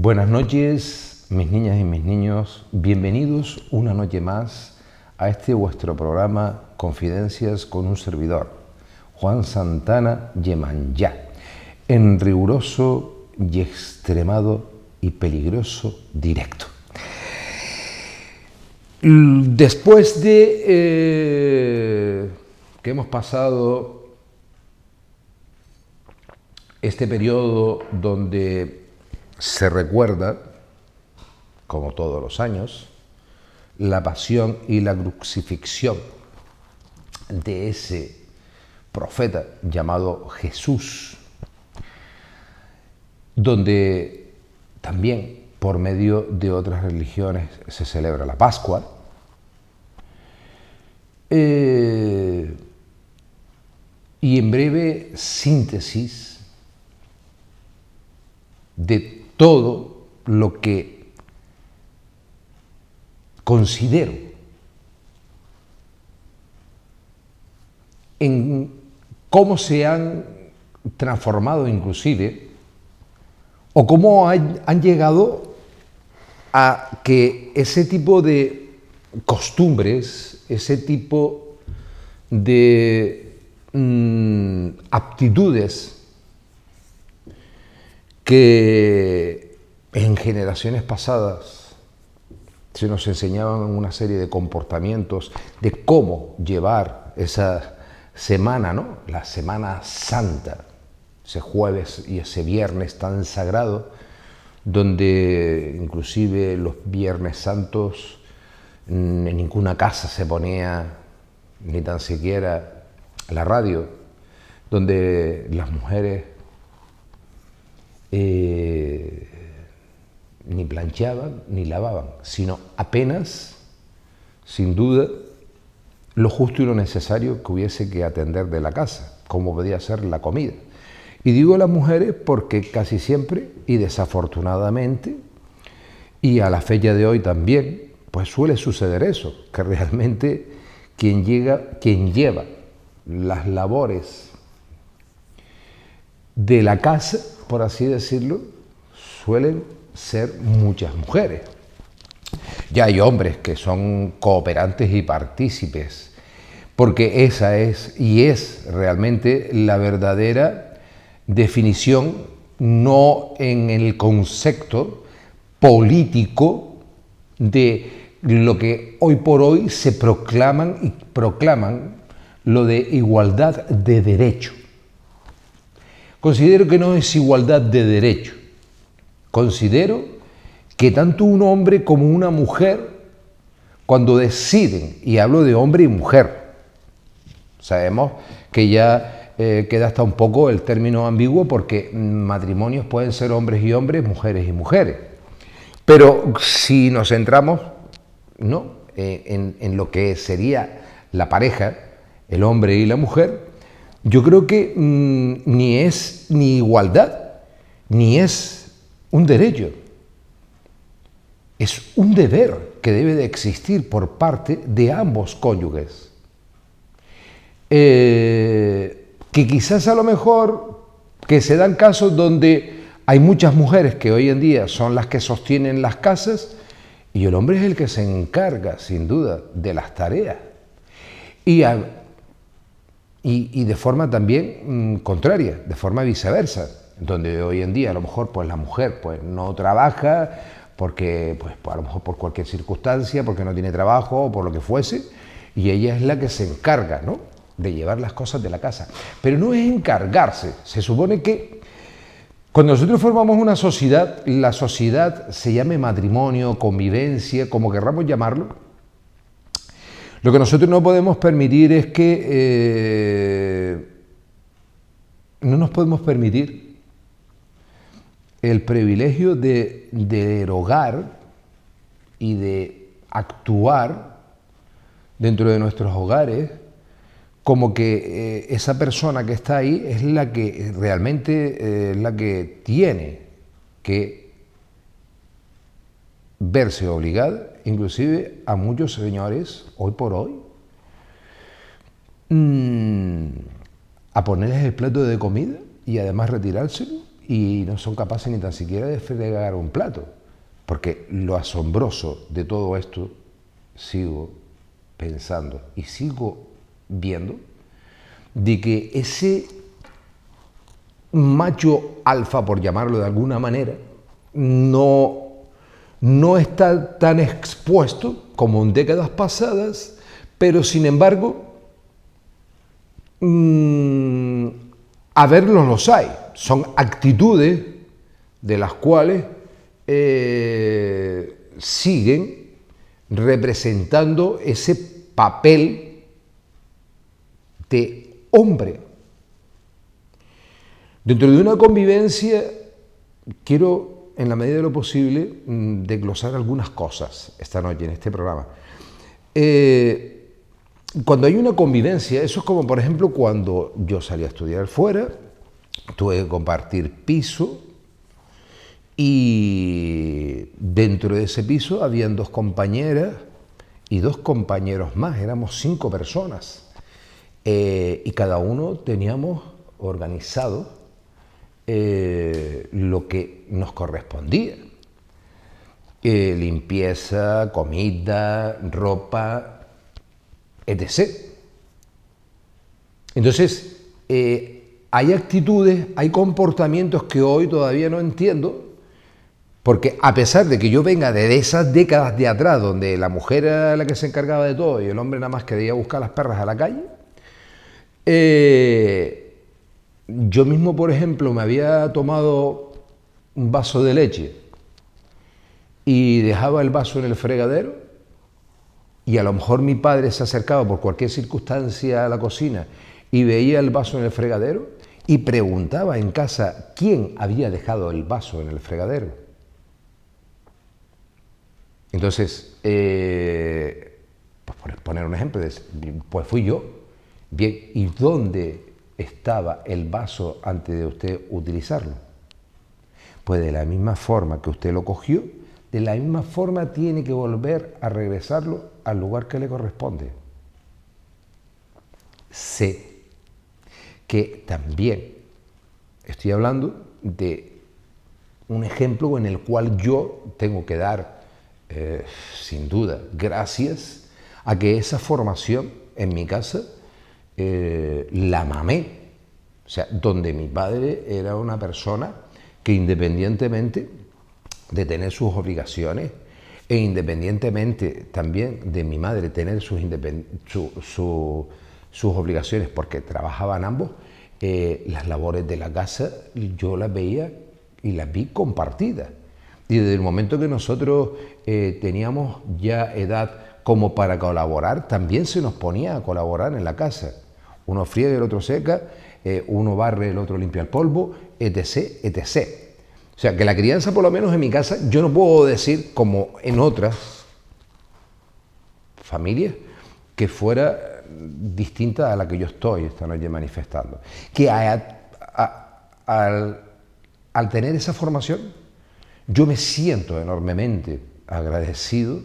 Buenas noches, mis niñas y mis niños. Bienvenidos una noche más a este vuestro programa Confidencias con un servidor, Juan Santana Yemanyá, en riguroso y extremado y peligroso directo. Después de que hemos pasado este periodo donde se recuerda, como todos los años, la pasión y la crucifixión de ese profeta llamado Jesús, donde también por medio de otras religiones se celebra la Pascua. Y en breve síntesis de todo lo que considero en cómo se han transformado inclusive o cómo han llegado a que ese tipo de costumbres, ese tipo de aptitudes que en generaciones pasadas se nos enseñaban una serie de comportamientos de cómo llevar esa semana, ¿no? La Semana Santa, ese jueves y ese viernes tan sagrado, donde inclusive los Viernes Santos en ninguna casa se ponía ni tan siquiera la radio, donde las mujeres ni planchaban ni lavaban, sino apenas, sin duda, lo justo y lo necesario que hubiese que atender de la casa, como podía ser la comida. Y digo las mujeres porque casi siempre, y desafortunadamente, y a la fecha de hoy también, pues suele suceder eso, que realmente quien lleva las labores de la casa, por así decirlo, suelen ser muchas mujeres. Ya hay hombres que son cooperantes y partícipes, porque esa es y es realmente la verdadera definición, no en el concepto político de lo que hoy por hoy se proclaman lo de igualdad de derecho. Considero que no es igualdad de derecho. Considero que tanto un hombre como una mujer, cuando deciden, y hablo de hombre y mujer, sabemos que ya queda hasta un poco el término ambiguo porque matrimonios pueden ser hombres y hombres, mujeres y mujeres. Pero si nos centramos, ¿no?, en lo que sería la pareja, el hombre y la mujer, yo creo que ni es ni igualdad, ni es un derecho. Es un deber que debe de existir por parte de ambos cónyuges. Que quizás a lo mejor que se dan casos donde hay muchas mujeres que hoy en día son las que sostienen las casas y el hombre es el que se encarga, sin duda, de las tareas. Y de forma también contraria, de forma viceversa, donde hoy en día a lo mejor pues la mujer pues no trabaja porque pues a lo mejor por cualquier circunstancia, porque no tiene trabajo o por lo que fuese, y ella es la que se encarga, ¿no?, de llevar las cosas de la casa. Pero no es encargarse, se supone que cuando nosotros formamos una sociedad, la sociedad se llame matrimonio, convivencia, como querramos llamarlo. Lo que nosotros no podemos permitir es que no nos podemos permitir el privilegio de derogar y de actuar dentro de nuestros hogares como que esa persona que está ahí es la que realmente es la que tiene que verse obligada, inclusive a muchos señores, hoy por hoy, a ponerles el plato de comida y además retirárselo y no son capaces ni tan siquiera de fregar un plato. Porque lo asombroso de todo esto, sigo pensando y sigo viendo, de que ese macho alfa, por llamarlo de alguna manera, no está tan expuesto como en décadas pasadas, pero sin embargo, a verlos los hay. Son actitudes de las cuales siguen representando ese papel de hombre. Dentro de una convivencia, quiero, en la medida de lo posible, desglosar algunas cosas esta noche en este programa. Cuando hay una convivencia, eso es como, por ejemplo, cuando yo salí a estudiar fuera, tuve que compartir piso, y dentro de ese piso habían 2 compañeras y 2 compañeros más, éramos 5 personas. Y cada uno teníamos organizado lo que nos correspondía. Limpieza, comida, ropa, etc. Entonces, hay actitudes, hay comportamientos que hoy todavía no entiendo, porque a pesar de que yo venga de esas décadas de atrás, donde la mujer era la que se encargaba de todo y el hombre nada más quería buscar las perras a la calle, yo mismo, por ejemplo, me había tomado un vaso de leche y dejaba el vaso en el fregadero, y a lo mejor mi padre se acercaba por cualquier circunstancia a la cocina y veía el vaso en el fregadero y preguntaba en casa quién había dejado el vaso en el fregadero. Entonces, pues por poner un ejemplo, pues fui yo. Bien, ¿y dónde estaba el vaso antes de usted utilizarlo? Pues de la misma forma que usted lo cogió, de la misma forma tiene que volver a regresarlo al lugar que le corresponde. Sé que también estoy hablando de un ejemplo en el cual yo tengo que dar, sin duda, gracias a que esa formación en mi casa la mamé. O sea, donde mi padre era una persona que, independientemente de tener sus obligaciones e independientemente también de mi madre tener sus obligaciones, porque trabajaban ambos, las labores de la casa yo las veía y las vi compartidas. Y desde el momento que nosotros teníamos ya edad como para colaborar, también se nos ponía a colaborar en la casa. Uno friega, el otro seca, uno barre, el otro limpia el polvo, etc., etc. O sea, que la crianza, por lo menos en mi casa, yo no puedo decir, como en otras familias, que fuera distinta a la que yo estoy esta noche manifestando. Que al tener esa formación, yo me siento enormemente agradecido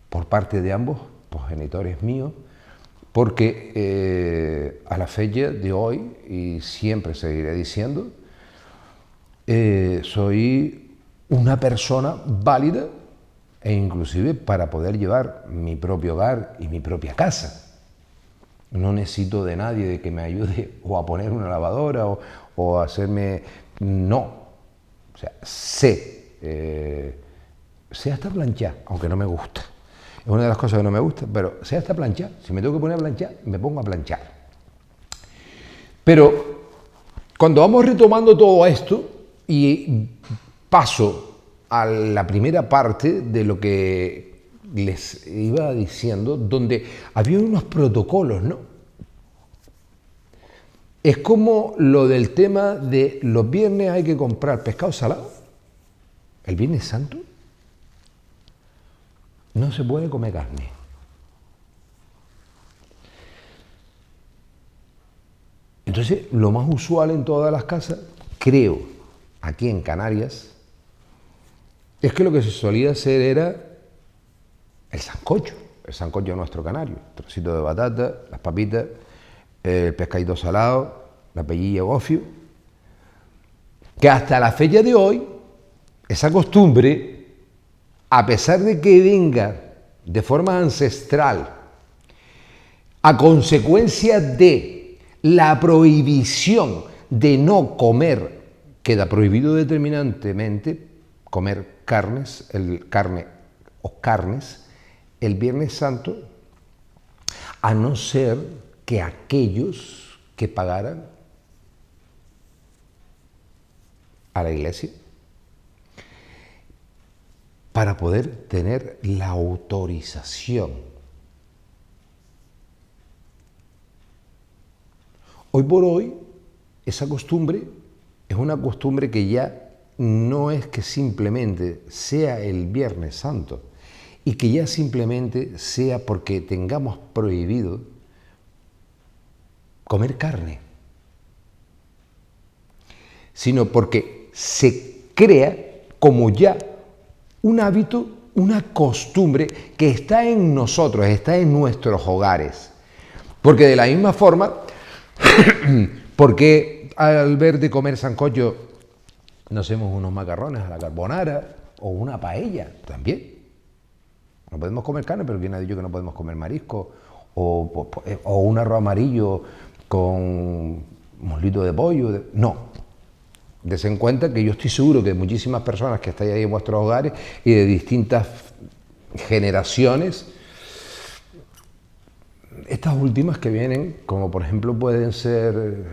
por parte de ambos progenitores míos, porque a la fecha de hoy, y siempre seguiré diciendo, soy una persona válida e inclusive para poder llevar mi propio hogar y mi propia casa. No necesito de nadie de que me ayude o a poner una lavadora o a hacerme... No. O sea, sé hasta planchar, aunque no me gusta. Es una de las cosas que no me gusta, pero sé hasta planchar. Si me tengo que poner a planchar, me pongo a planchar. Pero cuando vamos retomando todo esto y paso a la primera parte de lo que les iba diciendo, donde había unos protocolos, ¿no? Es como lo del tema de los viernes hay que comprar pescado salado. El Viernes Santo no se puede comer carne. Entonces, lo más usual en todas las casas, creo, aquí en Canarias, es que lo que se solía hacer era el sancocho nuestro canario, trocito de batata, las papitas, el pescadito salado, la pellilla gofio, que hasta la fecha de hoy, esa costumbre, a pesar de que venga de forma ancestral, a consecuencia de la prohibición de no comer, queda prohibido determinantemente comer carnes el Viernes Santo, a no ser que aquellos que pagaran a la iglesia para poder tener la autorización. Hoy por hoy, esa costumbre es una costumbre que ya no es que simplemente sea el Viernes Santo y que ya simplemente sea porque tengamos prohibido comer carne, sino porque se crea como ya un hábito, una costumbre que está en nosotros, está en nuestros hogares. Porque de la misma forma, porque al ver de comer sancocho nos hacemos unos macarrones a la carbonara o una paella también. No podemos comer carne, pero ¿quién ha dicho que no podemos comer marisco? O un arroz amarillo con muslito de pollo. No. Des en cuenta que yo estoy seguro que muchísimas personas que estáis ahí en vuestros hogares y de distintas generaciones, estas últimas que vienen, como por ejemplo pueden ser,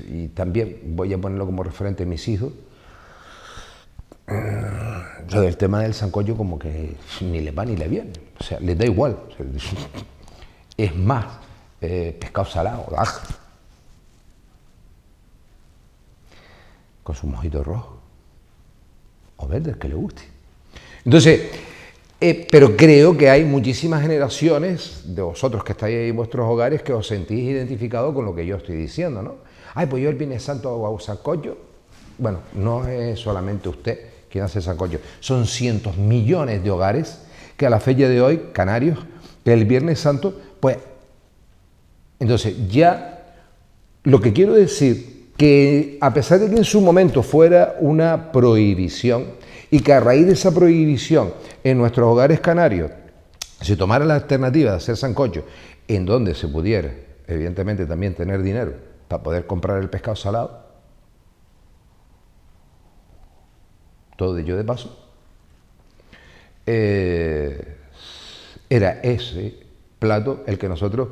y también voy a ponerlo como referente a mis hijos, lo del tema del sancocho como que ni le va ni le viene, o sea, les da igual. O sea, es más, pescado salado, con su mojito rojo o verde, el que le guste. Entonces, pero creo que hay muchísimas generaciones de vosotros que estáis ahí en vuestros hogares que os sentís identificados con lo que yo estoy diciendo, ¿no? Ay, pues yo el Viernes Santo hago sancocho. Bueno, no es solamente usted quien hace sancocho, son cientos, millones de hogares que a la fecha de hoy, canarios, que el Viernes Santo, pues, entonces ya lo que quiero decir, que a pesar de que en su momento fuera una prohibición y que a raíz de esa prohibición en nuestros hogares canarios se tomara la alternativa de hacer sancocho en donde se pudiera, evidentemente, también tener dinero para poder comprar el pescado salado, todo ello de paso, era ese plato el que nosotros...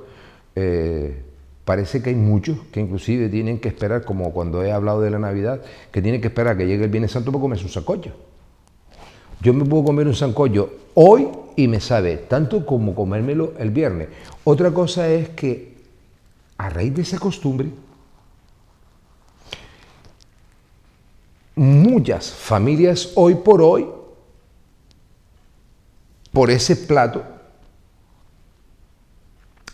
parece que hay muchos que inclusive tienen que esperar, como cuando he hablado de la Navidad, que tienen que esperar a que llegue el Viernes Santo para comerse un sancocho. Yo me puedo comer un sancocho hoy y me sabe tanto como comérmelo el viernes. Otra cosa es que a raíz de esa costumbre, muchas familias hoy por hoy, por ese plato,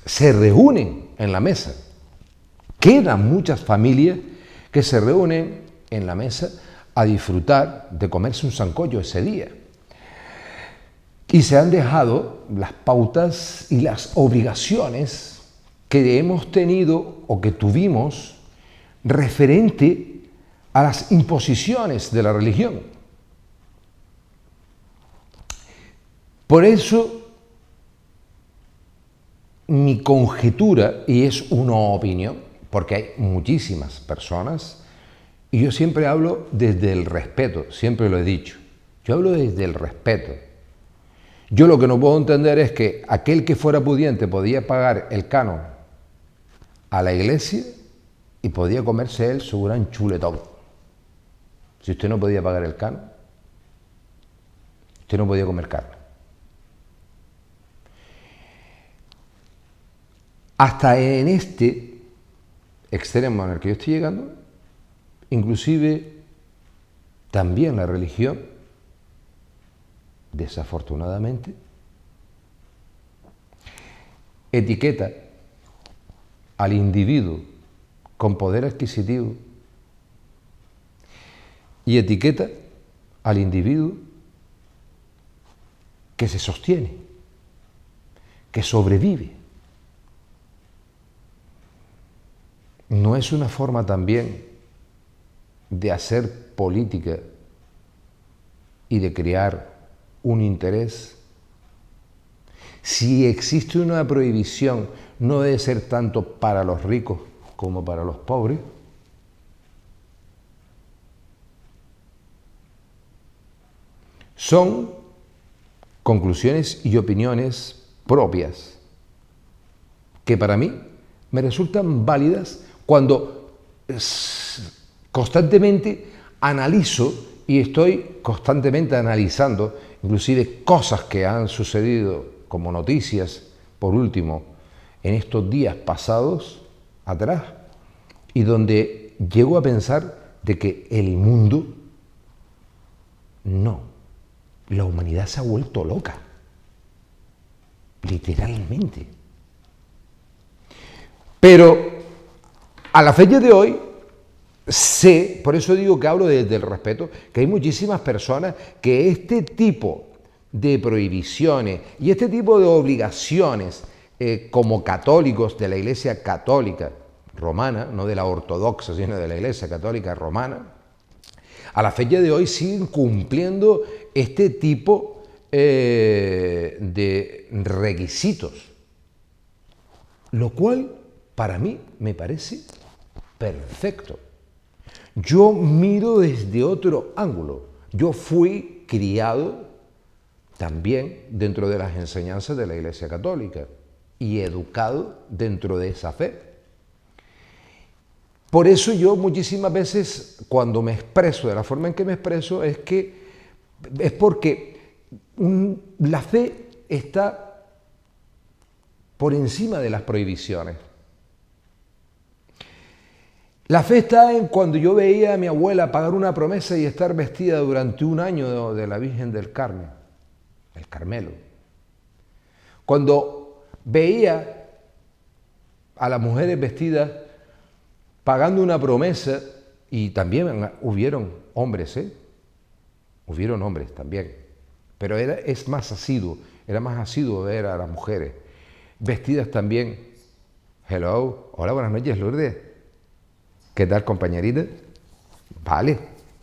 se reúnen en la mesa. Quedan muchas familias que se reúnen en la mesa a disfrutar de comerse un sancocho ese día. Y se han dejado las pautas y las obligaciones que hemos tenido o que tuvimos referente a las imposiciones de la religión. Por eso, mi conjetura, y es una opinión, porque hay muchísimas personas, y yo siempre hablo desde el respeto, siempre lo he dicho, yo hablo desde el respeto. Yo lo que no puedo entender es que aquel que fuera pudiente podía pagar el canon a la iglesia y podía comerse él su gran chuletón. Si usted no podía pagar el canon, usted no podía comer carne. Hasta en este extremo en el que yo estoy llegando, inclusive también la religión, desafortunadamente, etiqueta al individuo con poder adquisitivo y etiqueta al individuo que se sostiene, que sobrevive. ¿No es una forma también de hacer política y de crear un interés. Si existe una prohibición, no debe ser tanto para los ricos como para los pobres. Son conclusiones y opiniones propias que para mí me resultan válidas cuando constantemente analizo y estoy constantemente analizando inclusive cosas que han sucedido como noticias, por último, en estos días pasados atrás, y donde llego a pensar de que el mundo no, la humanidad se ha vuelto loca, literalmente. Pero a la fecha de hoy sé, por eso digo que hablo desde el respeto, que hay muchísimas personas que este tipo de prohibiciones y este tipo de obligaciones como católicos de la Iglesia Católica Romana, no de la ortodoxa, sino de la Iglesia Católica Romana, a la fecha de hoy siguen cumpliendo este tipo de requisitos, lo cual para mí me parece perfecto. Yo miro desde otro ángulo. Yo fui criado también dentro de las enseñanzas de la Iglesia Católica y educado dentro de esa fe. Por eso yo muchísimas veces cuando me expreso de la forma en que me expreso es porque la fe está por encima de las prohibiciones. La fe está en cuando yo veía a mi abuela pagar una promesa y estar vestida durante un año de la Virgen del Carmen, el Carmelo. Cuando veía a las mujeres vestidas pagando una promesa, y también hubieron hombres, hubieron hombres también, pero era más asiduo ver a las mujeres vestidas también. Hello, hola, buenas noches, Lourdes. ¿Qué tal, compañerita? Vale,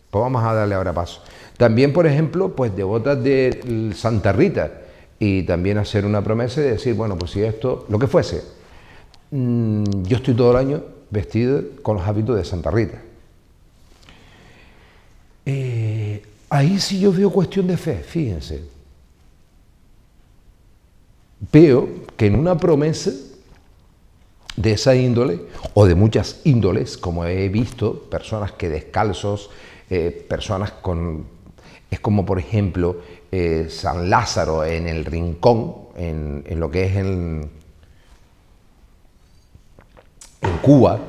pues vamos a darle ahora paso. También, por ejemplo, pues devotas de Santa Rita, y también hacer una promesa y decir, bueno, pues si esto, lo que fuese, yo estoy todo el año vestida con los hábitos de Santa Rita. Ahí sí yo veo cuestión de fe, fíjense. Veo que en una promesa de esa índole, o de muchas índoles, como he visto, personas que descalzos, personas con... Es como, por ejemplo, San Lázaro en el Rincón, en lo que es en Cuba.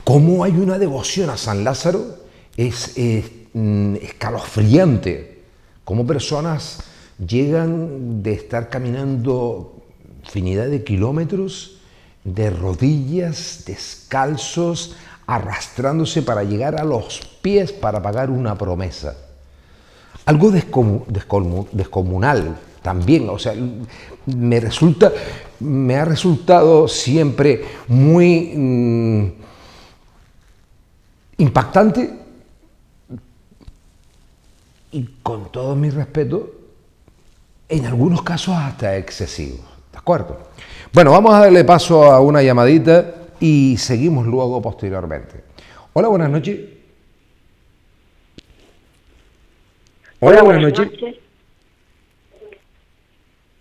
Cómo hay una devoción a San Lázaro es escalofriante. Cómo personas llegan de estar caminando infinidad de kilómetros de rodillas, descalzos, arrastrándose para llegar a los pies para pagar una promesa. Algo descomunal también, o sea, me ha resultado siempre muy impactante y, con todo mi respeto, en algunos casos hasta excesivo. ¿De acuerdo? Bueno, vamos a darle paso a una llamadita y seguimos luego posteriormente. Hola, buenas noches. Hola, buenas noches.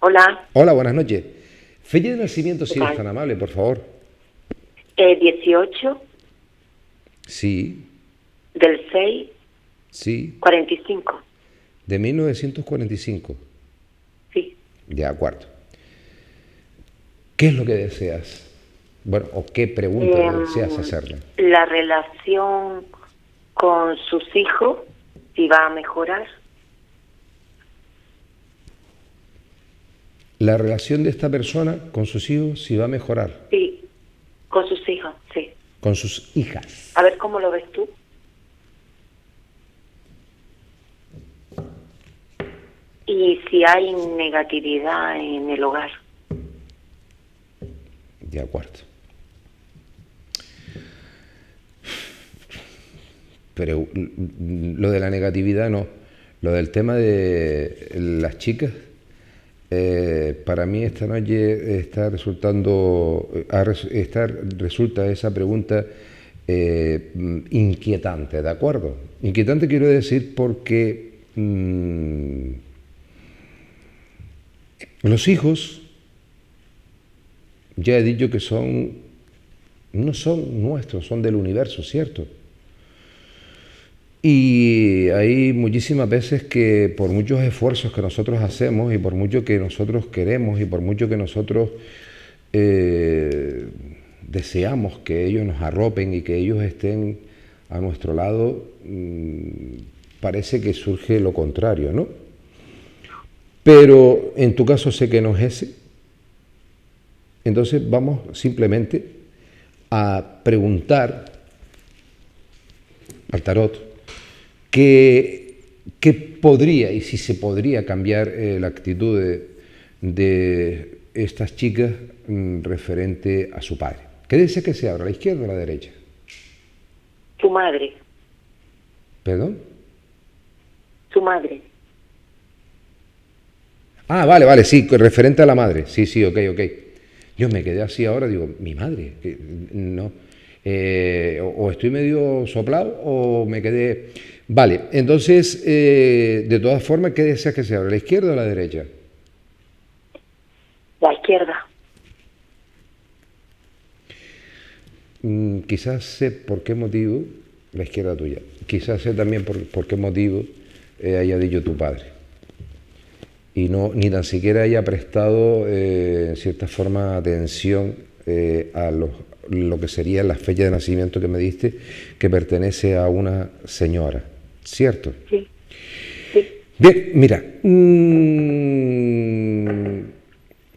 Hola. Hola, buenas noches. Fecha de nacimiento, si eres tan amable, por favor. 18 Sí. del 6. Sí. 45. De 1945. Sí. De acuerdo. ¿Qué es lo que deseas? Bueno, o qué pregunta deseas hacerle. La relación con sus hijos, si va a mejorar. La relación de esta persona con sus hijos, si va a mejorar. Sí, con sus hijos, sí. Con sus hijas. A ver cómo lo ves tú. Y si hay negatividad en el hogar. De acuerdo. pero lo de la negatividad no. Lo del tema de las chicas, para mí esta noche está resultando, resulta esa pregunta inquietante, ¿de acuerdo? Inquietante quiero decir porque los hijos, ya he dicho que no son nuestros, son del universo, ¿cierto? Y hay muchísimas veces que por muchos esfuerzos que nosotros hacemos y por mucho que nosotros queremos y por mucho que nosotros deseamos que ellos nos arropen y que ellos estén a nuestro lado, parece que surge lo contrario, ¿no? Pero en tu caso sé que no es ese. Entonces vamos simplemente a preguntar al tarot qué podría y si se podría cambiar la actitud de estas chicas referente a su padre. ¿Qué desea que se abra, la izquierda o la derecha? Su madre. ¿Perdón? Su madre. Ah, vale, sí, referente a la madre. Sí, ok. Yo me quedé así ahora, digo, mi madre, no. O estoy medio soplado o me quedé... Vale, entonces, de todas formas, ¿qué deseas que se abra, la izquierda o la derecha? La izquierda. Quizás sé por qué motivo, la izquierda tuya, quizás sé también por qué motivo haya dicho tu padre. Y no, ni tan siquiera haya prestado, en cierta forma, atención a lo que sería la fecha de nacimiento que me diste, que pertenece a una señora, ¿cierto? Sí. Bien, mira,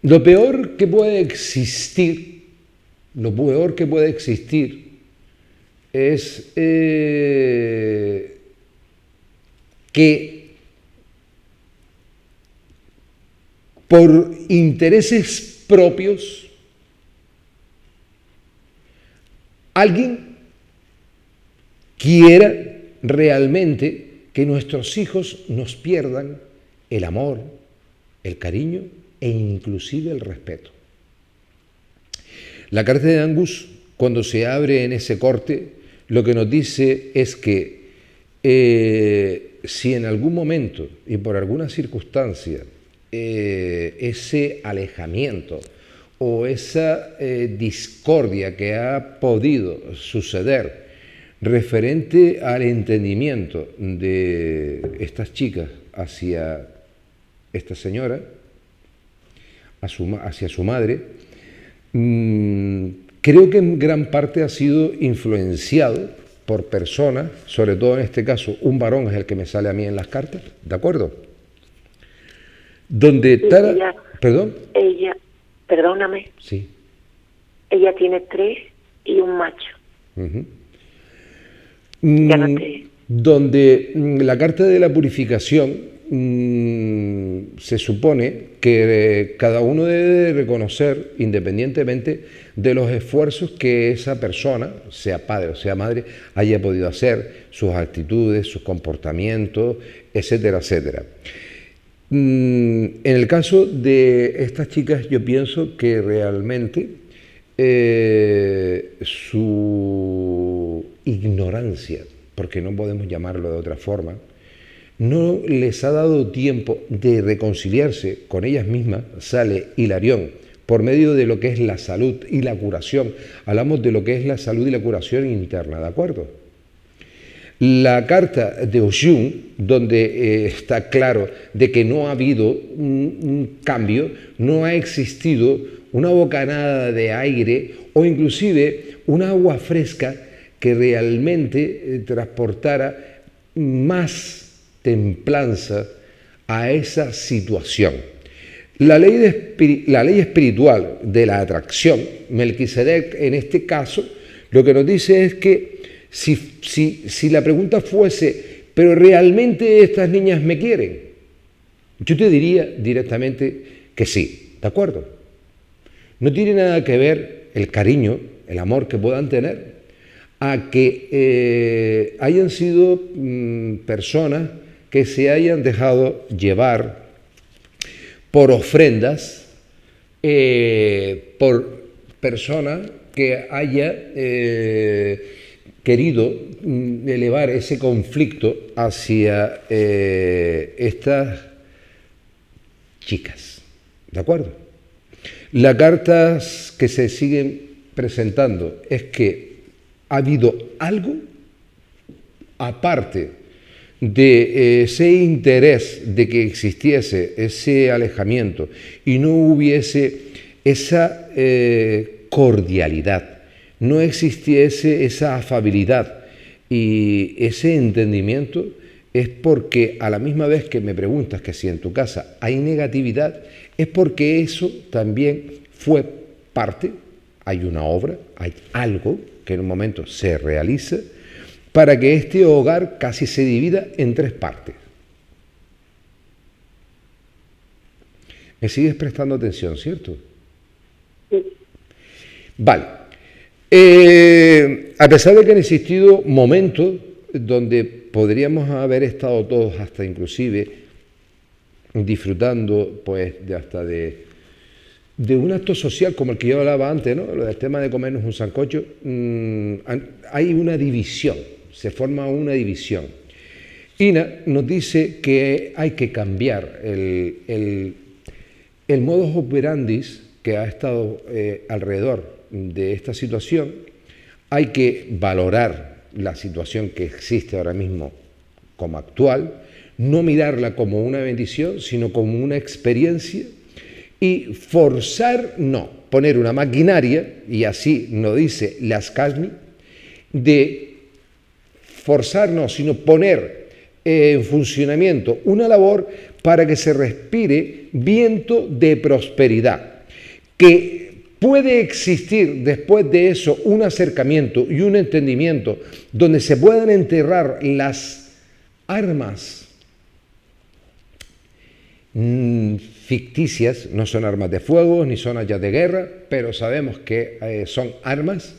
lo peor que puede existir es que por intereses propios alguien quiera realmente que nuestros hijos nos pierdan el amor, el cariño e inclusive el respeto. La carta de Angus, cuando se abre en ese corte, lo que nos dice es que si en algún momento y por alguna circunstancia ese alejamiento o esa discordia que ha podido suceder referente al entendimiento de estas chicas hacia esta señora, hacia su madre, creo que en gran parte ha sido influenciado por personas, sobre todo en este caso un varón es el que me sale a mí en las cartas, ¿de acuerdo? Donde Tara... ¿Perdón? Ella, perdóname. Sí. Ella tiene 3 y un macho. Ya no te... Donde la carta de la purificación se supone que cada uno debe reconocer, independientemente de los esfuerzos que esa persona, sea padre o sea madre, haya podido hacer, sus actitudes, sus comportamientos, etcétera, etcétera. En el caso de estas chicas, yo pienso que realmente su ignorancia, porque no podemos llamarlo de otra forma, no les ha dado tiempo de reconciliarse con ellas mismas. Sale Hilarión por medio de lo que es la salud y la curación. Hablamos de lo que es la salud y la curación interna, ¿de acuerdo? La carta de Oshun, donde está claro de que no ha habido un cambio, no ha existido una bocanada de aire o inclusive un agua fresca que realmente transportara más templanza a esa situación. La ley espiritual de la atracción, Melquisedec en este caso, lo que nos dice es que si la pregunta fuese, ¿pero realmente estas niñas me quieren? Yo te diría directamente que sí, ¿de acuerdo? No tiene nada que ver el cariño, el amor que puedan tener a que hayan sido personas que se hayan dejado llevar por ofrendas, por personas que haya querido elevar ese conflicto hacia estas chicas, ¿de acuerdo? Las cartas que se siguen presentando es que ha habido algo aparte de ese interés de que existiese ese alejamiento y no hubiese esa cordialidad, no existiese esa afabilidad y ese entendimiento, es porque a la misma vez que me preguntas que si en tu casa hay negatividad, es porque eso también fue parte, hay una obra, hay algo que en un momento se realiza para que este hogar casi se divida en 3 partes. ¿Me sigues prestando atención, cierto? Sí. Vale. A pesar de que han existido momentos donde podríamos haber estado todos hasta inclusive disfrutando pues de un acto social como el que yo hablaba antes, ¿no? Lo del tema de comernos un sancocho, hay una división, se forma una división. Ina nos dice que hay que cambiar el modus operandi que ha estado alrededor de esta situación. Hay que valorar la situación que existe ahora mismo como actual, no mirarla como una bendición, sino como una experiencia, y forzar, no, poner una maquinaria, y así nos dice Lascaux, de forzar no, sino poner en funcionamiento una labor para que se respire viento de prosperidad, que puede existir después de eso un acercamiento y un entendimiento donde se puedan enterrar las armas ficticias, no son armas de fuego ni son armas de guerra, pero sabemos que son armas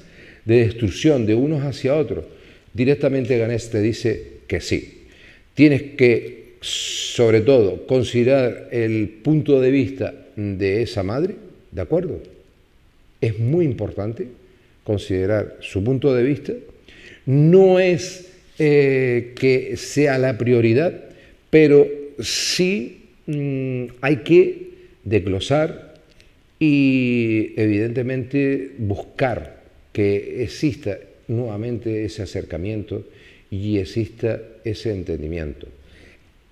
de destrucción de unos hacia otros. Directamente Ganesh te dice que sí. Tienes que, sobre todo, considerar el punto de vista de esa madre, ¿de acuerdo? Es muy importante considerar su punto de vista. No es que sea la prioridad, pero sí hay que desglosar y evidentemente buscar que exista nuevamente ese acercamiento y exista ese entendimiento.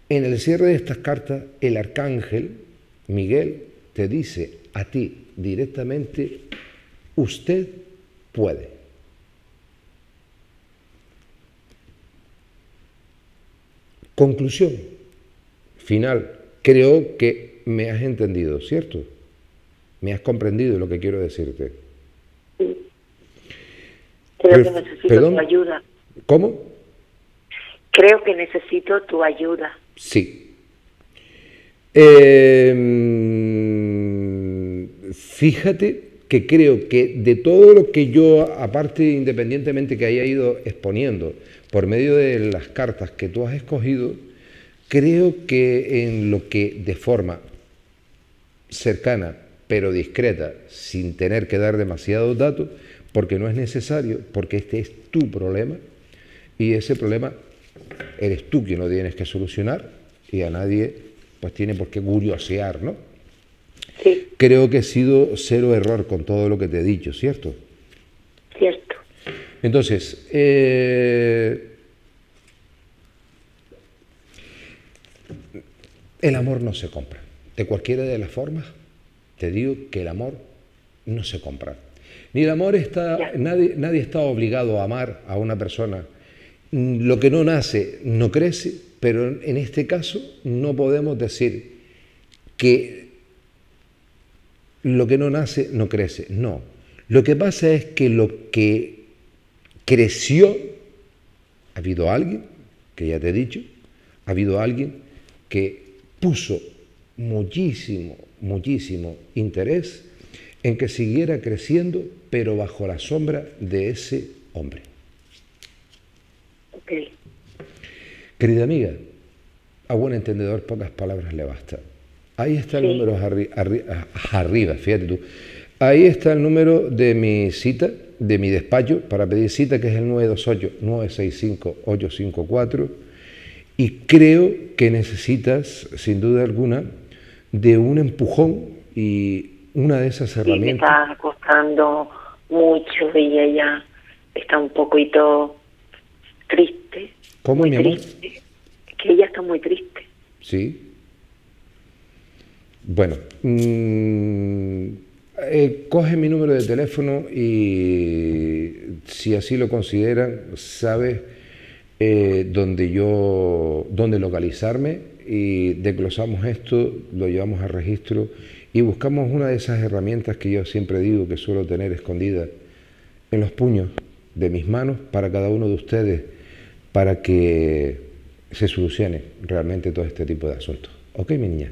En el cierre de estas cartas, el arcángel Miguel te dice a ti directamente: usted puede. Conclusión final. Creo que me has entendido, ¿cierto? Me has comprendido lo que quiero decirte. Sí. Creo que necesito tu ayuda. ¿Cómo? Creo que necesito tu ayuda. Sí. Fíjate que creo que de todo lo que yo, aparte, independientemente que haya ido exponiendo por medio de las cartas que tú has escogido, creo que en lo que de forma cercana pero discreta, sin tener que dar demasiados datos, porque no es necesario, porque este es tu problema y ese problema eres tú quien lo tienes que solucionar y a nadie pues tiene por qué curiosear, ¿no? Sí. Creo que he sido cero error con todo lo que te he dicho, ¿cierto? Cierto. Entonces, el amor no se compra. De cualquiera de las formas, te digo que el amor no se compra. Ni el amor está, nadie está obligado a amar a una persona. Lo que no nace no crece, pero en este caso no podemos decir que lo que no nace no crece. No. Lo que pasa es que lo que creció, ha habido alguien, que ya te he dicho, ha habido alguien que puso muchísimo interés en que siguiera creciendo, pero bajo la sombra de ese hombre. Querida amiga, a buen entendedor pocas palabras le basta. Ahí está el número arriba, fíjate tú. Ahí está el número de mi cita, de mi despacho, para pedir cita, que es el 928-965-854. Y creo que necesitas, sin duda alguna, de un empujón y una de esas herramientas. Sí, me está costando mucho y ella está un poquito triste. ¿Cómo, muy mi amor? triste. Que ella está muy triste. Sí. Bueno, coge mi número de teléfono y si así lo consideran, sabes dónde localizarme y desglosamos esto, lo llevamos a registro y buscamos una de esas herramientas que yo siempre digo que suelo tener escondidas en los puños de mis manos para cada uno de ustedes, para que se solucione realmente todo este tipo de asuntos. ¿Ok, mi niña?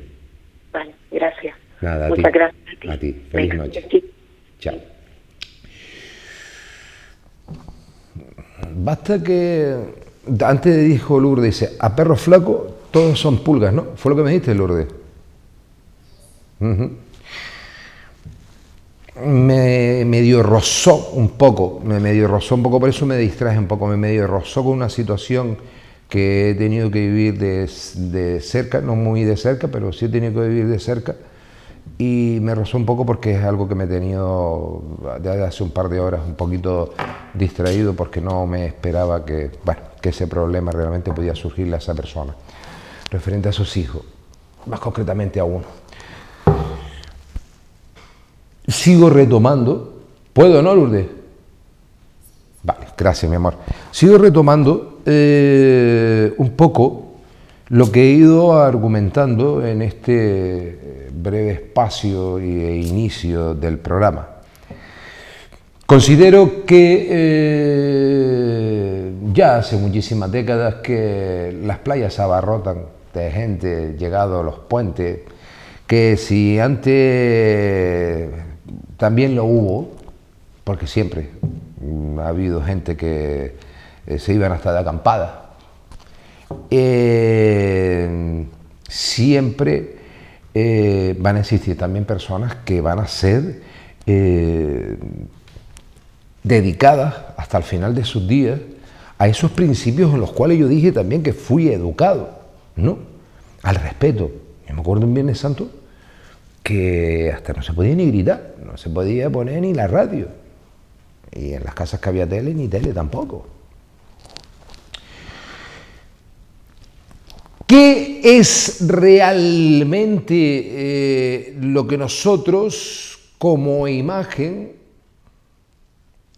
Vale, gracias. Nada, muchas gracias a ti. A ti. Feliz noche. Chao. Basta que... Antes dijo Lourdes, dice, a perro flaco todos son pulgas, ¿no? Fue lo que me dijiste, Lourdes. Me medio rozó un poco, por eso me distraje un poco, me medio rozó con una situación que he tenido que vivir de cerca, no muy de cerca, pero sí he tenido que vivir de cerca, y me rozó un poco porque es algo que me he tenido desde hace un par de horas un poquito distraído, porque no me esperaba que ese problema realmente podía surgirle a esa persona, referente a sus hijos, más concretamente a uno. Sigo retomando, ¿puedo, no, Lourdes? Vale, gracias, mi amor. Sigo retomando un poco lo que he ido argumentando en este breve espacio e inicio del programa. Considero que ya hace muchísimas décadas que las playas se abarrotan de gente llegado a los puentes, que si antes también lo hubo, porque siempre ha habido gente que se iban hasta de acampada, siempre van a existir también personas que van a ser dedicadas hasta el final de sus días a esos principios en los cuales yo dije también que fui educado, ¿no? Al respeto. Yo me acuerdo en Viernes Santo que hasta no se podía ni gritar, no se podía poner ni la radio, y en las casas que había tele, ni tele tampoco. ¿Qué es realmente lo que nosotros como imagen,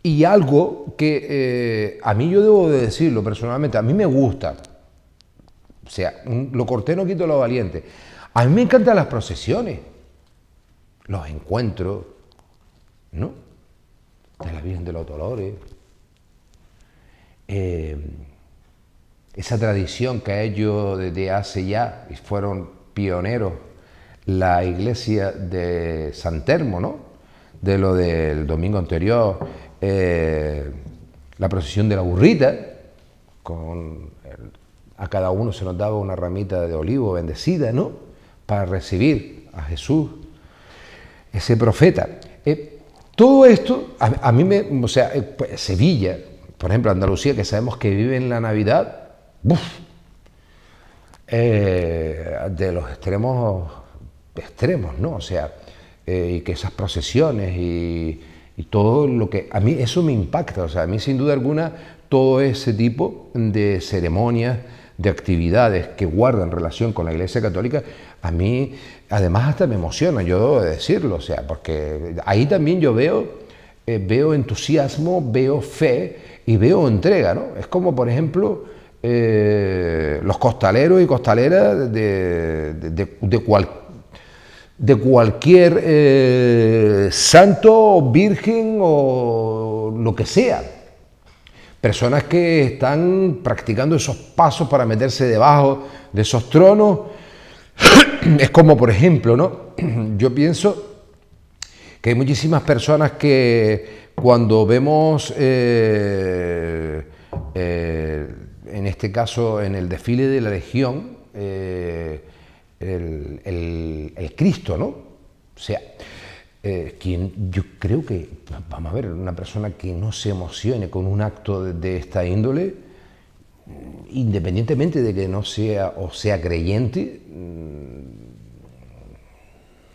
y algo que a mí, yo debo de decirlo personalmente, a mí me gusta, o sea, lo cortés no quito lo valiente, a mí me encantan las procesiones, los encuentros, ¿no? De la Virgen de los Dolores, esa tradición que ellos desde hace ya, y fueron pioneros, la iglesia de San Telmo, ¿no? De lo del domingo anterior, la procesión de la burrita, a cada uno se nos daba una ramita de olivo bendecida, ¿no? Para recibir a Jesús, ese profeta. Todo esto, a mí me, o sea, Sevilla, por ejemplo, Andalucía, que sabemos que vive en la Navidad, de los extremos, ¿no? O sea, y que esas procesiones y todo lo que, a mí eso me impacta, o sea, a mí sin duda alguna, todo ese tipo de ceremonias, de actividades que guardan relación con la Iglesia Católica, a mí además hasta me emociona, yo debo de decirlo, o sea, porque ahí también yo veo entusiasmo, veo fe y veo entrega, ¿no? Es como, por ejemplo, los costaleros y costaleras de cualquier santo, virgen o lo que sea. Personas que están practicando esos pasos para meterse debajo de esos tronos. Es como, por ejemplo, ¿no? Yo pienso que hay muchísimas personas que cuando vemos en este caso en el desfile de la Legión, el Cristo, ¿no? O sea, quien yo creo que, vamos a ver, una persona que no se emocione con un acto de esta índole, independientemente de que no sea o sea creyente,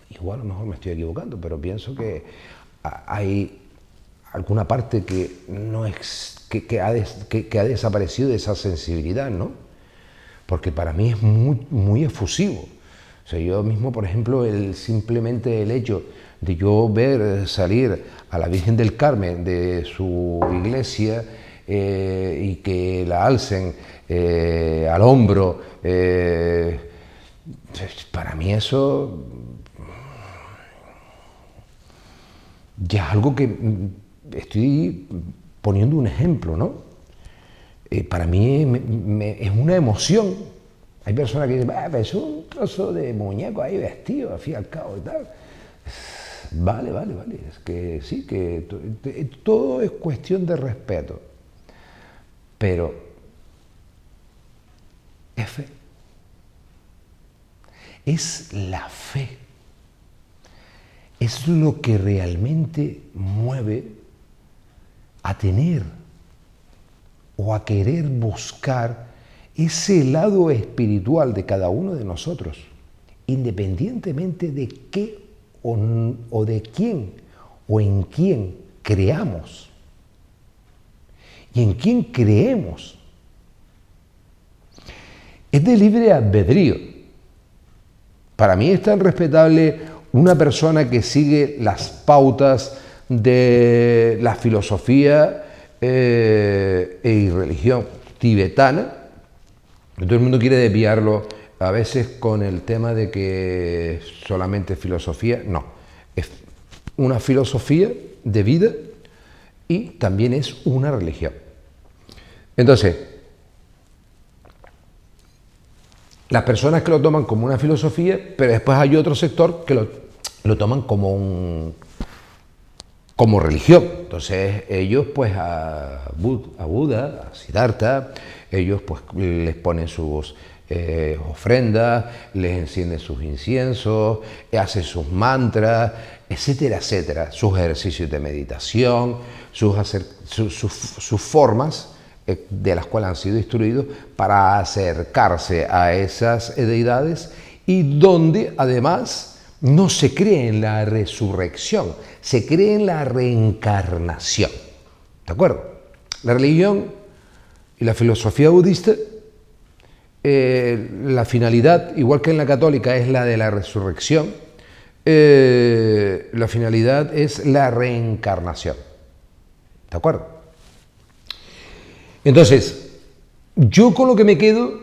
igual a lo mejor me estoy equivocando, pero pienso que hay alguna parte que no es que ha desaparecido de esa sensibilidad, ¿no? Porque para mí es muy efusivo. O sea, yo mismo, por ejemplo, simplemente el hecho de yo ver salir a la Virgen del Carmen de su iglesia y que la alcen al hombro, para mí eso ya es algo que estoy poniendo un ejemplo, ¿no? Para mí es una emoción. Hay personas que dicen, es un trozo de muñeco ahí vestido, al fin y al cabo y tal. Vale. Es que sí, que todo es cuestión de respeto. Pero es fe. Es la fe. Es lo que realmente mueve a tener o a querer buscar ese lado espiritual de cada uno de nosotros, independientemente de qué o de quién o en quién creamos y en quién creemos. Es de libre albedrío. Para mí es tan respetable una persona que sigue las pautas de la filosofía y religión tibetana. Todo el mundo quiere desviarlo a veces con el tema de que solamente filosofía. No, es una filosofía de vida y también es una religión. Entonces, las personas que lo toman como una filosofía, pero después hay otro sector que lo toman como religión. Entonces ellos pues a Buda, a Siddhartha, ellos pues les ponen sus ofrendas, les encienden sus inciensos, hacen sus mantras, etcétera, etcétera, sus ejercicios de meditación, sus formas de las cuales han sido instruidos para acercarse a esas deidades, y donde además no se cree en la resurrección, se cree en la reencarnación. ¿De acuerdo? La religión y la filosofía budista, la finalidad, igual que en la católica, es la de la resurrección. La finalidad es la reencarnación. ¿De acuerdo? Entonces, yo con lo que me quedo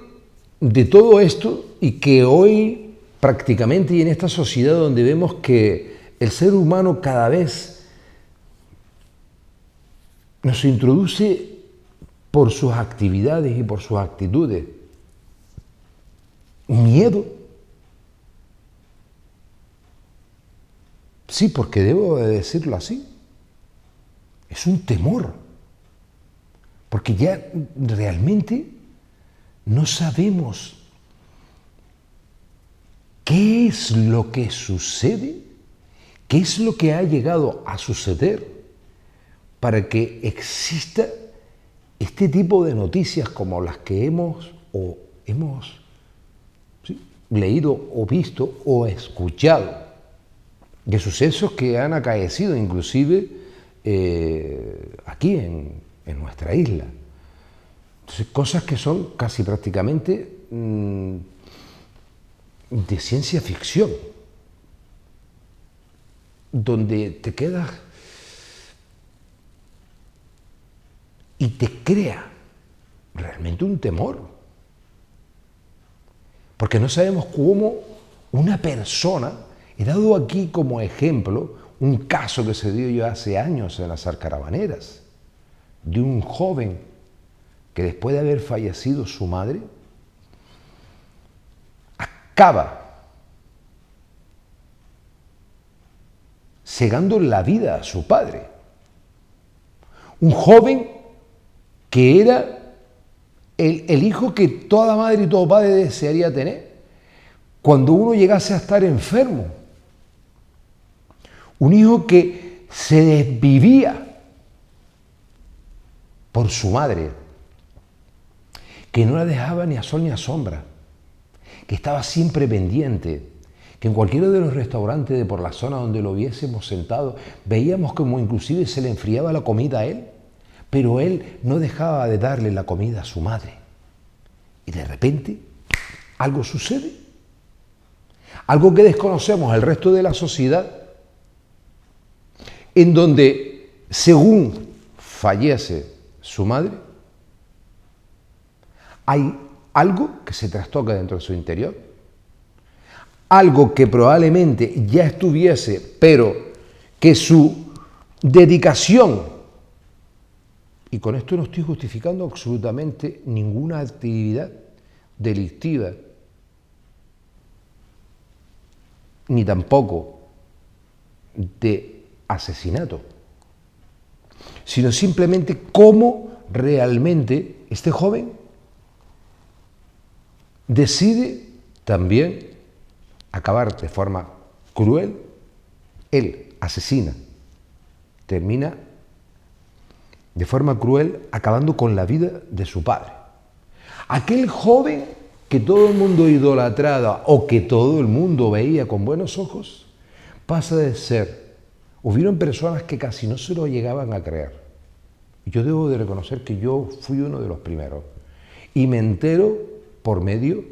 de todo esto, y que hoy prácticamente y en esta sociedad donde vemos que el ser humano cada vez nos introduce por sus actividades y por sus actitudes miedo. Sí, porque debo de decirlo así. Es un temor. Porque ya realmente no sabemos qué es lo que sucede, qué es lo que ha llegado a suceder para que exista este tipo de noticias como las que hemos leído o visto o escuchado, de sucesos que han acaecido inclusive aquí en nuestra isla. Entonces, cosas que son casi prácticamente de ciencia ficción, donde te quedas y te crea realmente un temor, porque no sabemos cómo una persona, he dado aquí como ejemplo un caso que se dio ya hace años en las Alcarabaneras, de un joven que después de haber fallecido su madre, acaba cegando la vida a su padre. Un joven que era el hijo que toda madre y todo padre desearía tener cuando uno llegase a estar enfermo. Un hijo que se desvivía por su madre, que no la dejaba ni a sol ni a sombra, que estaba siempre pendiente, que en cualquiera de los restaurantes de por la zona donde lo hubiésemos sentado, veíamos como inclusive se le enfriaba la comida a él, pero él no dejaba de darle la comida a su madre. Y de repente, algo sucede, algo que desconocemos el resto de la sociedad, en donde, según fallece su madre, hay algo que se trastoca dentro de su interior, algo que probablemente ya estuviese, pero que su dedicación, y con esto no estoy justificando absolutamente ninguna actividad delictiva, ni tampoco de asesinato, sino simplemente cómo realmente este joven decide también acabar de forma cruel. Él asesina, termina de forma cruel acabando con la vida de su padre. Aquel joven que todo el mundo idolatraba o que todo el mundo veía con buenos ojos, pasa de ser, hubieron personas que casi no se lo llegaban a creer. Yo debo de reconocer que yo fui uno de los primeros y me entero por medio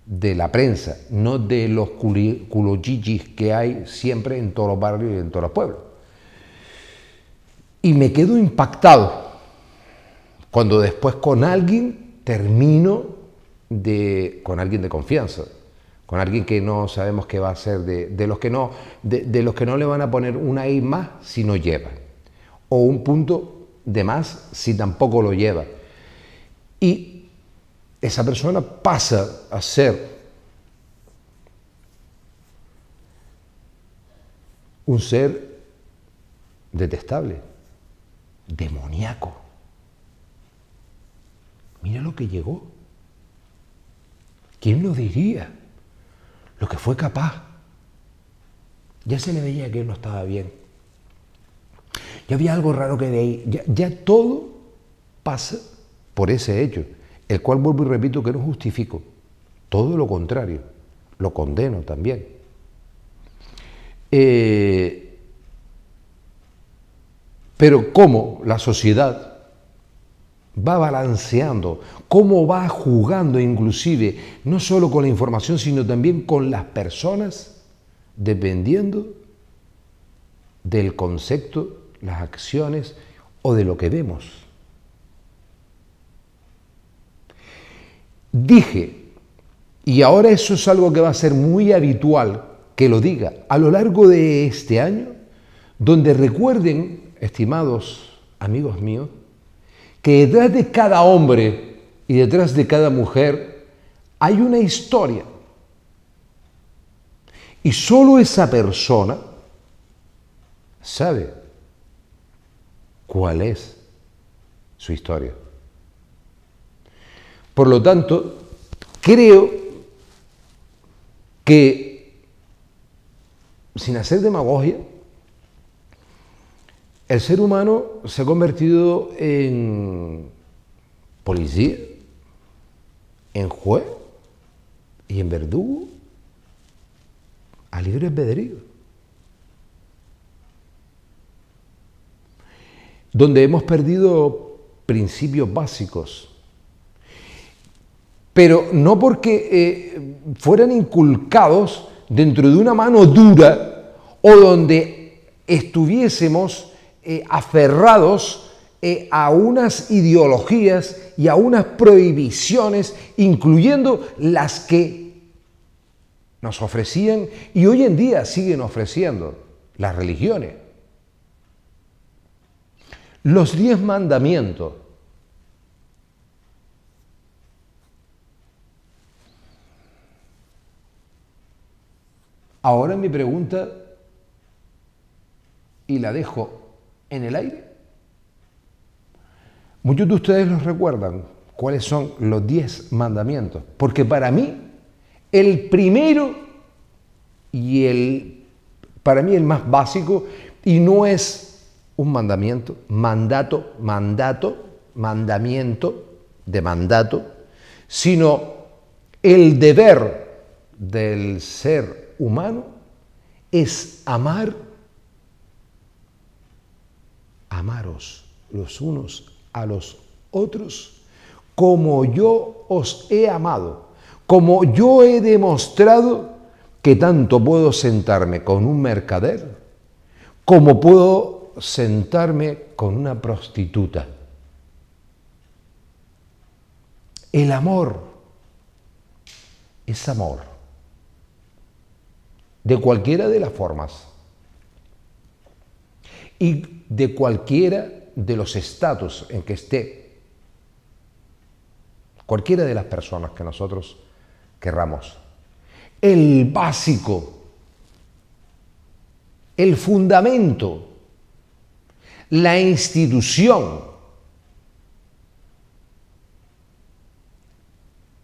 de la prensa, no de los culochichis que hay siempre en todos los barrios y en todos los pueblos. Y me quedo impactado cuando después con alguien termino con alguien de confianza, con alguien que no sabemos qué va a ser, de los que no le van a poner una I más si no lleva, o un punto de más si tampoco lo lleva. Y esa persona pasa a ser un ser detestable, demoníaco. Mira lo que llegó. ¿Quién lo diría? Lo que fue capaz. Ya se le veía que él no estaba bien. Ya había algo raro que de ahí. Ya todo pasa por ese hecho, el cual vuelvo y repito que no justifico. Todo lo contrario, lo condeno también. Pero cómo la sociedad va balanceando, cómo va jugando inclusive, no solo con la información, sino también con las personas, dependiendo del concepto, las acciones o de lo que vemos. Dije, y ahora eso es algo que va a ser muy habitual que lo diga a lo largo de este año, donde recuerden, estimados amigos míos, que detrás de cada hombre y detrás de cada mujer hay una historia. Y solo esa persona sabe cuál es su historia. Por lo tanto, creo que, sin hacer demagogia, el ser humano se ha convertido en policía, en juez y en verdugo a libre albedrío. Donde hemos perdido principios básicos, pero no porque fueran inculcados dentro de una mano dura o donde estuviésemos aferrados a unas ideologías y a unas prohibiciones, incluyendo las que nos ofrecían y hoy en día siguen ofreciendo las religiones. Los 10 mandamientos. Ahora mi pregunta, y la dejo en el aire. Muchos de ustedes los recuerdan cuáles son los 10 mandamientos. Porque para mí, el primero y para mí el más básico, y no es un mandamiento, mandamiento de mandato, sino el deber del ser humano es amaros los unos a los otros como yo os he amado, como yo he demostrado que tanto puedo sentarme con un mercader como puedo sentarme con una prostituta. El amor es amor, de cualquiera de las formas y de cualquiera de los estatus en que esté cualquiera de las personas que nosotros querramos. El básico, el fundamento, la institución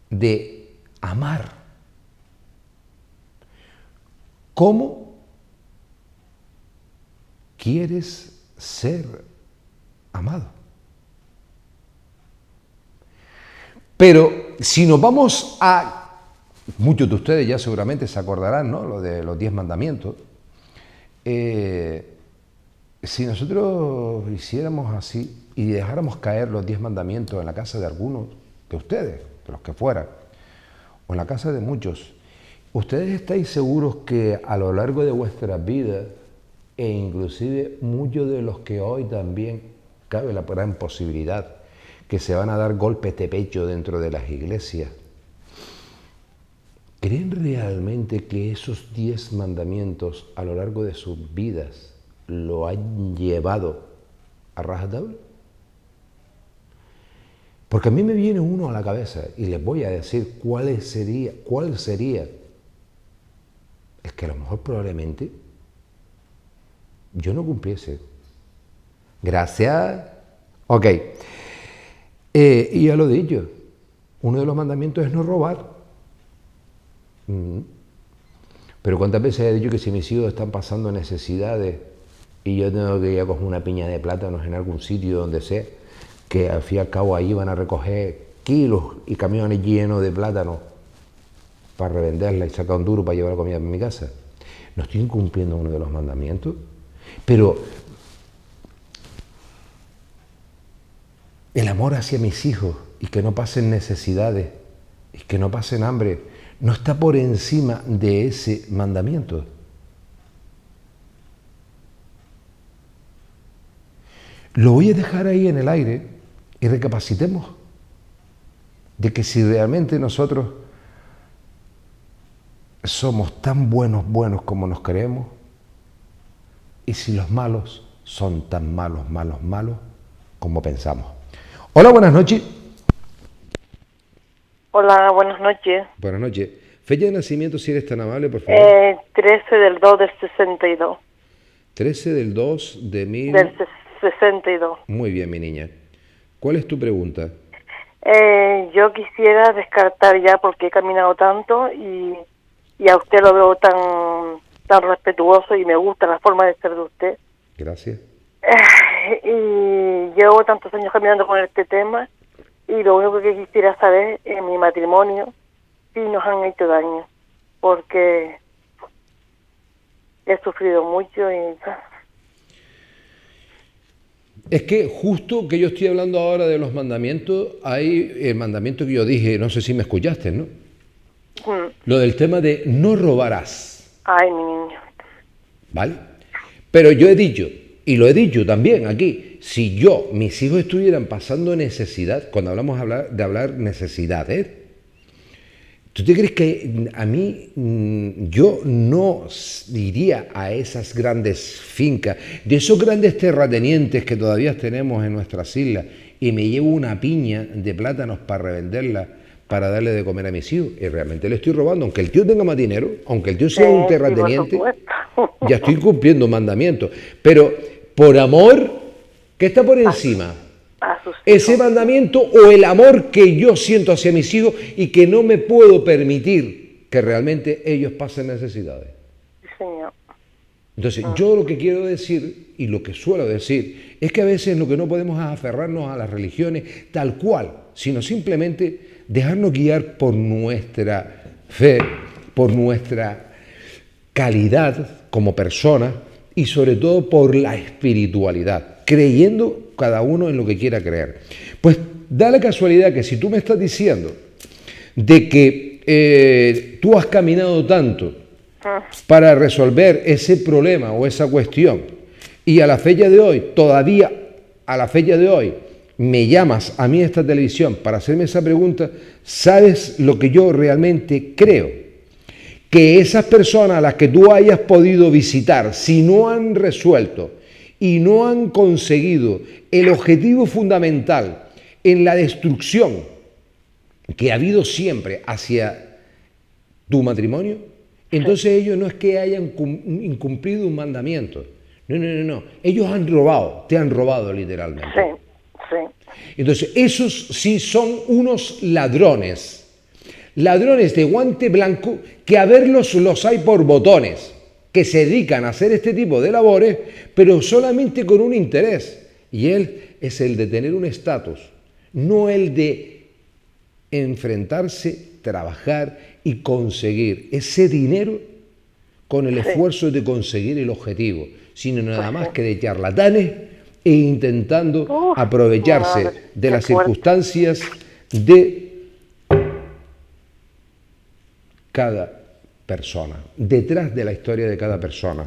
de amar. ¿Cómo quieres ser amado? Pero si nos vamos a, muchos de ustedes ya seguramente se acordarán, ¿no?, lo de los 10 mandamientos. Si nosotros hiciéramos así y dejáramos caer los 10 mandamientos en la casa de algunos de ustedes, de los que fueran, o en la casa de muchos, ¿ustedes estáis seguros que a lo largo de vuestras vidas, e inclusive muchos de los que hoy también cabe la gran posibilidad que se van a dar golpes de pecho dentro de las iglesias, creen realmente que esos 10 mandamientos a lo largo de sus vidas lo han llevado a rajatabla? Porque a mí me viene uno a la cabeza y les voy a decir cuál sería el que a lo mejor probablemente yo no cumpliese. Gracias. Ok. Y ya lo he dicho, uno de los mandamientos es no robar. Pero ¿cuántas veces he dicho que si mis hijos están pasando necesidades y yo tengo que ir a coger una piña de plátanos en algún sitio donde sea, que al fin y al cabo ahí van a recoger kilos y camiones llenos de plátanos para revenderla y sacar un duro para llevar la comida a mi casa? ¿No estoy incumpliendo uno de los mandamientos? Pero el amor hacia mis hijos y que no pasen necesidades y que no pasen hambre no está por encima de ese mandamiento. Lo voy a dejar ahí en el aire y recapacitemos de que si realmente nosotros somos tan buenos como nos creemos, y si los malos son tan malos como pensamos. Hola, buenas noches. Hola, buenas noches. Buenas noches. Fecha de nacimiento, si eres tan amable, por favor. 13 del 2 del 62. 13 del 2 de mil... Del 62. Muy bien, mi niña. ¿Cuál es tu pregunta? Yo quisiera descartar ya porque he caminado tanto y a usted lo veo tan respetuoso y me gusta la forma de ser de usted. Gracias. Y llevo tantos años caminando con este tema y lo único que quisiera saber en mi matrimonio si nos han hecho daño, porque he sufrido mucho y... Es que justo que yo estoy hablando ahora de los mandamientos, hay el mandamiento que yo dije, no sé si me escuchaste, ¿no? Lo del tema de no robarás. Ay, mi niño. ¿Vale? Pero yo he dicho, y lo he dicho también aquí, si mis hijos estuvieran pasando necesidad, cuando hablamos de hablar necesidades, ¿tú te crees que a mí, yo no iría a esas grandes fincas, de esos grandes terratenientes que todavía tenemos en nuestras islas, y me llevo una piña de plátanos para revenderla, para darle de comer a mis hijos? Y realmente le estoy robando, aunque el tío tenga más dinero, aunque el tío sea un terrateniente, ya estoy cumpliendo mandamientos. Pero por amor, ¿qué está por encima? A sus ese mandamiento o el amor que yo siento hacia mis hijos y que no me puedo permitir que realmente ellos pasen necesidades. Sí, señor. Entonces, yo lo que quiero decir, y lo que suelo decir, es que a veces lo que no podemos es aferrarnos a las religiones tal cual, sino simplemente dejarnos guiar por nuestra fe, por nuestra calidad como persona y sobre todo por la espiritualidad, creyendo cada uno en lo que quiera creer. Pues da la casualidad que si tú me estás diciendo de que tú has caminado tanto para resolver ese problema o esa cuestión y a la fecha de hoy, todavía a la fecha de hoy, me llamas a mí a esta televisión para hacerme esa pregunta, ¿sabes lo que yo realmente creo? Que esas personas a las que tú hayas podido visitar, si no han resuelto y no han conseguido el objetivo fundamental en la destrucción que ha habido siempre hacia tu matrimonio, entonces ellos no es que hayan incumplido un mandamiento. No. Ellos han robado, te han robado literalmente. Sí. Entonces, esos sí son unos ladrones. Ladrones de guante blanco que a verlos los hay por botones, que se dedican a hacer este tipo de labores, pero solamente con un interés. Y él es el de tener un estatus, no el de enfrentarse, trabajar y conseguir ese dinero con el esfuerzo de conseguir el objetivo, sino nada más que de charlatanes e intentando aprovecharse de las circunstancias de cada persona, detrás de la historia de cada persona.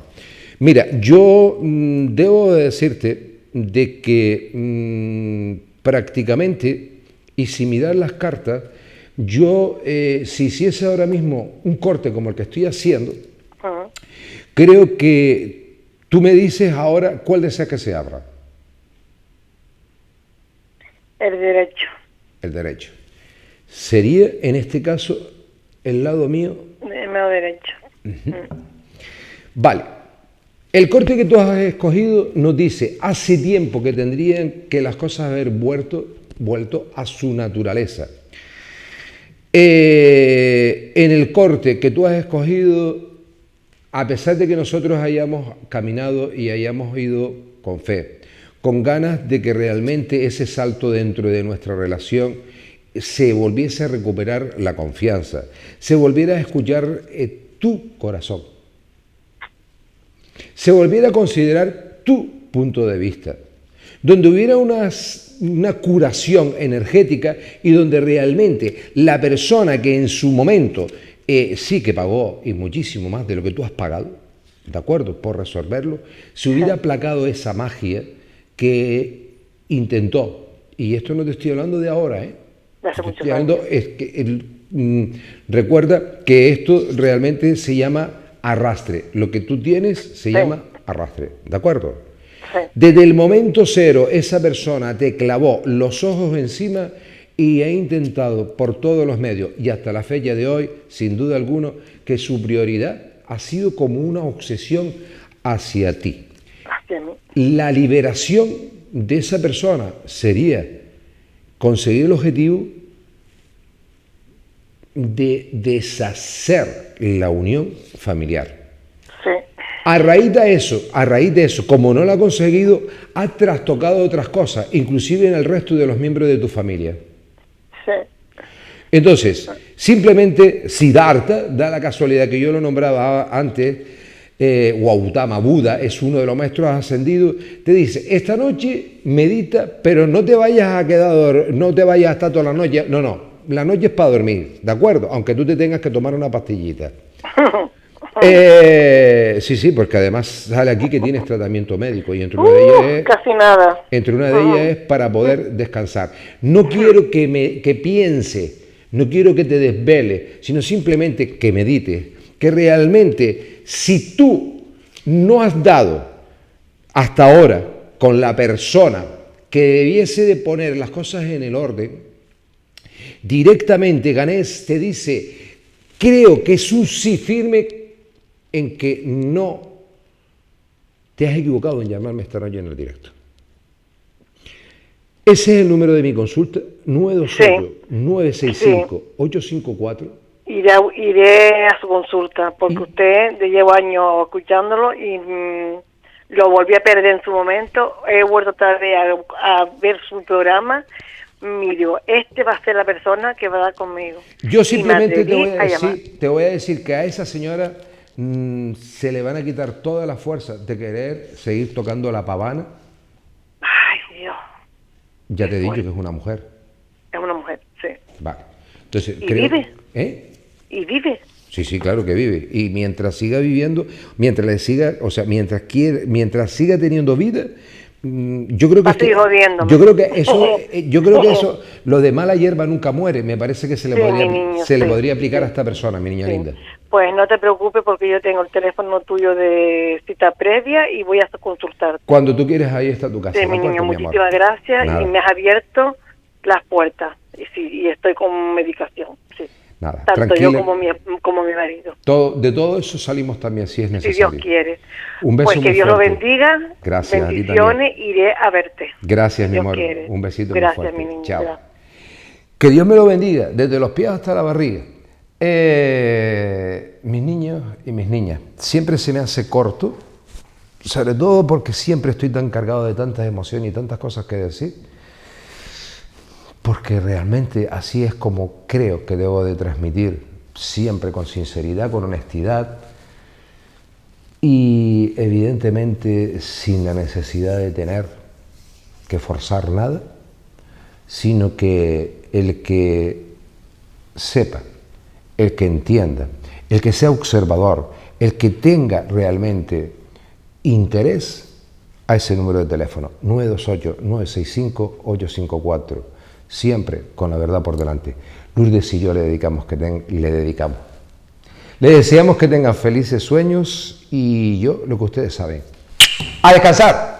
Mira, yo debo decirte de que prácticamente, y si mirar las cartas, yo si hiciese ahora mismo un corte como el que estoy haciendo, creo que tú me dices ahora cuál deseas que se abra. El derecho. El derecho. Sería, en este caso, el lado mío. El lado derecho. Vale. El corte que tú has escogido nos dice, hace tiempo que tendrían que las cosas haber vuelto a su naturaleza. En el corte que tú has escogido, a pesar de que nosotros hayamos caminado y hayamos ido con fe, con ganas de que realmente ese salto dentro de nuestra relación se volviese a recuperar la confianza, se volviera a escuchar tu corazón, se volviera a considerar tu punto de vista, donde hubiera una curación energética y donde realmente la persona que en su momento sí que pagó y muchísimo más de lo que tú has pagado, ¿de acuerdo?, por resolverlo, se hubiera aplacado esa magia que intentó. Y esto no te estoy hablando de ahora, estoy hablando, recuerda que esto realmente se llama arrastre. Lo que tú tienes se llama arrastre, ¿de acuerdo? Desde el momento cero, esa persona te clavó los ojos encima y ha intentado por todos los medios, y hasta la fecha de hoy, sin duda alguna, que su prioridad ha sido como una obsesión hacia ti. La liberación de esa persona sería conseguir el objetivo de deshacer la unión familiar. A raíz de eso, como no lo ha conseguido, ha trastocado otras cosas, inclusive en el resto de los miembros de tu familia. Entonces, simplemente Siddhartha, da la casualidad que yo lo nombraba antes, Gautama Buda es uno de los maestros ascendidos, te dice, esta noche medita, pero no te vayas a estar toda la noche, no, la noche es para dormir, ¿de acuerdo? Aunque tú te tengas que tomar una pastillita. Sí, porque además sale aquí que tienes tratamiento médico y entre una de ellas es, casi nada. Entre una de ellas es para poder descansar. No quiero que piense, no quiero que te desvele, sino simplemente que medites, que realmente si tú no has dado hasta ahora con la persona que debiese de poner las cosas en el orden, directamente Ganés te dice, creo que es un sí firme en que no te has equivocado en llamarme esta noche en el directo. Ese es el número de mi consulta, Sí. 928-965-854. Iré a su consulta, porque usted, llevo años escuchándolo y lo volví a perder en su momento. He vuelto otra vez a ver su programa. Y digo, este va a ser la persona que va a dar conmigo. Yo simplemente te llamar. voy a decir que a esa señora se le van a quitar todas las fuerzas de querer seguir tocando la pavana. Ay, Dios. Ya te he dicho que es una mujer. Es una mujer, sí. Vale. Entonces, ¿Y vive? ¿Eh? ¿Y vive? Sí, sí, claro que vive. Y mientras siga viviendo, mientras siga teniendo vida, yo creo que eso, lo de mala hierba nunca muere. Me parece que se le podría aplicar a esta persona, mi niña linda. Pues no te preocupes, porque yo tengo el teléfono tuyo de cita previa y voy a consultarte. Cuando tú quieres, ahí está tu casa. Sí, mi niño, muchísimas gracias. Nada. Y me has abierto las puertas. Y estoy con medicación, sí. Nada, tanto tranquila. Yo como mi marido. De todo eso salimos también, si es necesario. Si Dios quiere. Un beso pues que muy Dios fuerte. Lo bendiga. Gracias. Bendiciones, iré a verte. Gracias, si mi amor. Quiere. Un besito gracias, muy fuerte. Mi niño. Chao. Gracias. Que Dios me lo bendiga, desde los pies hasta la barriga. Mis niños y mis niñas, siempre se me hace corto, sobre todo porque siempre estoy tan cargado de tantas emociones y tantas cosas que decir, porque realmente así es como creo que debo de transmitir, siempre con sinceridad, con honestidad y evidentemente sin la necesidad de tener que forzar nada, sino que el que sepa, el que entienda, el que sea observador, el que tenga realmente interés, a ese número de teléfono, 928-965-854, siempre con la verdad por delante. Lourdes y yo le dedicamos. Le deseamos que tengan felices sueños y yo, lo que ustedes saben. ¡A descansar!